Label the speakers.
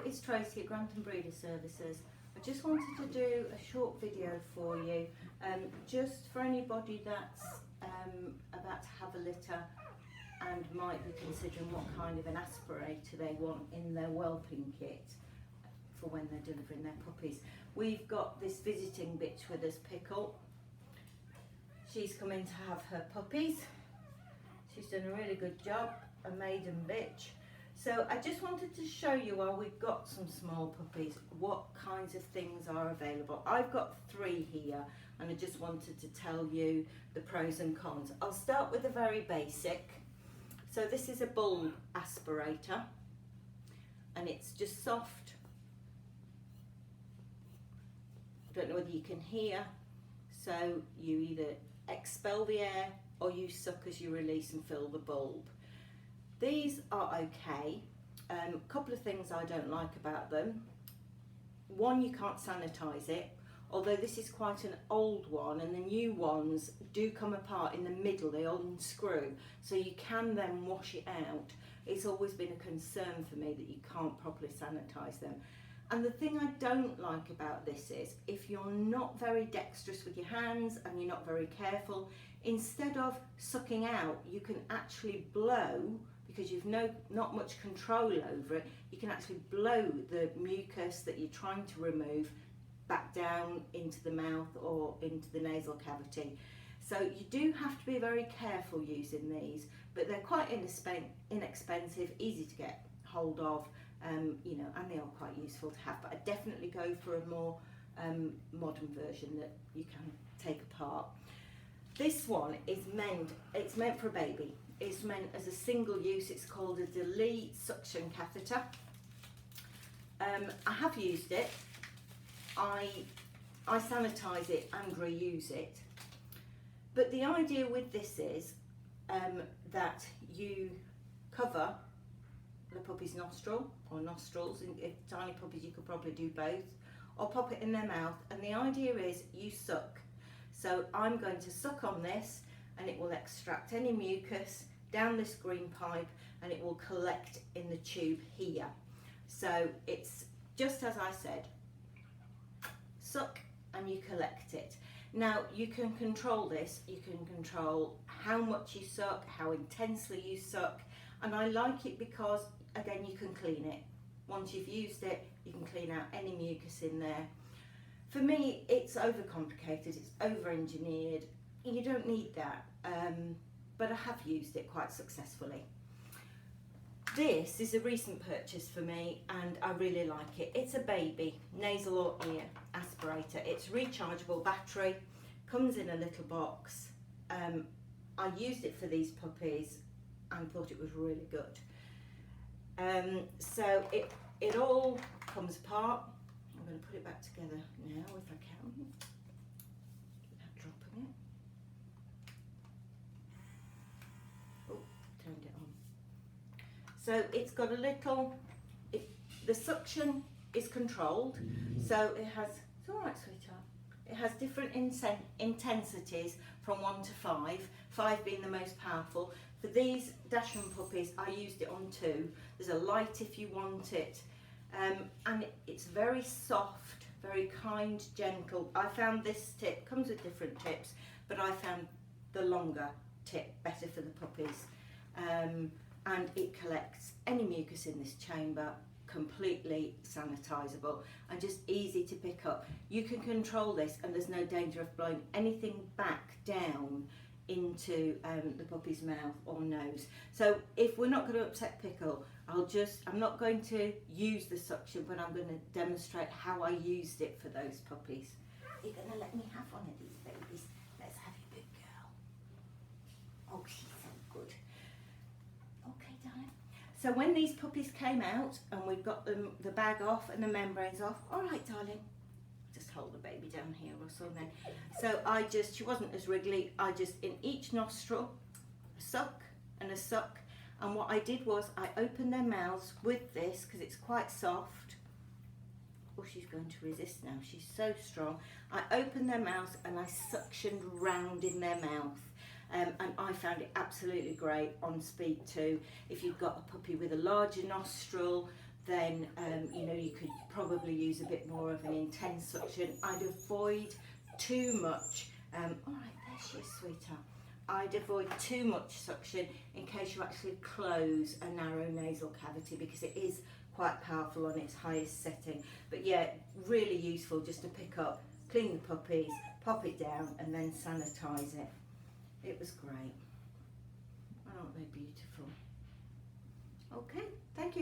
Speaker 1: it's Tracy at Grantham Breeder Services. I just wanted to do a short video for you, just for anybody that's about to have a litter and might be considering what kind of an aspirator they want in their whelping kit for when they're delivering their puppies. We've got this visiting bitch with us, Pickle. She's come in to have her puppies. She's done a really good job, a maiden bitch. So I just wanted to show you, while we've got some small puppies, what kinds of things are available. I've got 3 here, and I just wanted to tell you the pros and cons. I'll start with the very basic. So this is a bulb aspirator, and it's just soft. I don't know whether you can hear. So you either expel the air or you suck as you release and fill the bulb. These are okay. A couple of things I don't like about them. One, you can't sanitize it, although this is quite an old one, and the new ones do come apart in the middle, they unscrew, so you can then wash it out. It's always been a concern for me that you can't properly sanitize them. And the thing I don't like about this is, if you're not very dexterous with your hands and you're not very careful, instead of sucking out, you can actually blow, because you've not much control over it, you can actually blow the mucus that you're trying to remove back down into the mouth or into the nasal cavity. So you do have to be very careful using these, but they're quite inexpensive, easy to get hold of, you know, and they are quite useful to have. But I definitely go for a more modern version that you can take apart. This one is meant for a baby. It's meant as a single use. It's called a delete suction catheter. I have used it. I sanitize it and reuse it. But the idea with this is that you cover the puppy's nostril or nostrils. If tiny puppies, you could probably do both, or pop it in their mouth. And the idea is you suck. So I'm going to suck on this, and it will extract any mucus down this green pipe, and it will collect in the tube here. So it's just as I said, suck and you collect it. Now you can control this, you can control how much you suck, how intensely you suck, and I like it because, again, you can clean it. Once you've used it, you can clean out any mucus in there. For me, it's overcomplicated, it's over-engineered. You don't need that, but I have used it quite successfully. This is a recent purchase for me, and I really like it. It's a baby nasal or ear aspirator. It's rechargeable battery, comes in a little box. I used it for these puppies and thought it was really good. So it all comes apart. I'm going to put it back together now if I can, without dropping it. Oh, turned it on. So it's got a little, the suction is controlled, so it has, it's all right, sweetheart, it has different intensities from 1 to 5, 5 being the most powerful. For these Dachshund puppies, I used it on 2. There's a light if you want it. And it's very soft, very kind, gentle. I found this tip, comes with different tips, but I found the longer tip better for the puppies. And it collects any mucus in this chamber, completely sanitizable and just easy to pick up. You can control this, and there's no danger of blowing anything back down into the puppy's mouth or nose. So if we're not going to upset Pickle, I'm not going to use the suction, but I'm going to demonstrate how I used it for those puppies. You're going to let me have one of these babies? Let's have you, big girl. Oh, she's so good. Okay, darling. So when these puppies came out and we've got the bag off and the membranes off, all right, darling. Just hold the baby down here, Russell, then. So she wasn't as wriggly, I just, in each nostril, a suck and a suck. And what I did was I opened their mouths with this, because it's quite soft. Oh, she's going to resist now, she's so strong. I opened their mouths and I suctioned round in their mouth. And I found it absolutely great on speed too. If you've got a puppy with a larger nostril, then you know, you could probably use a bit more of an intense suction. I'd avoid too much. All right, there she is, sweetheart. I'd avoid too much suction in case you actually close a narrow nasal cavity, because it is quite powerful on its highest setting. But yeah, really useful just to pick up, clean the puppies, pop it down, and then sanitize it. It was great. Aren't they beautiful? Okay, thank you.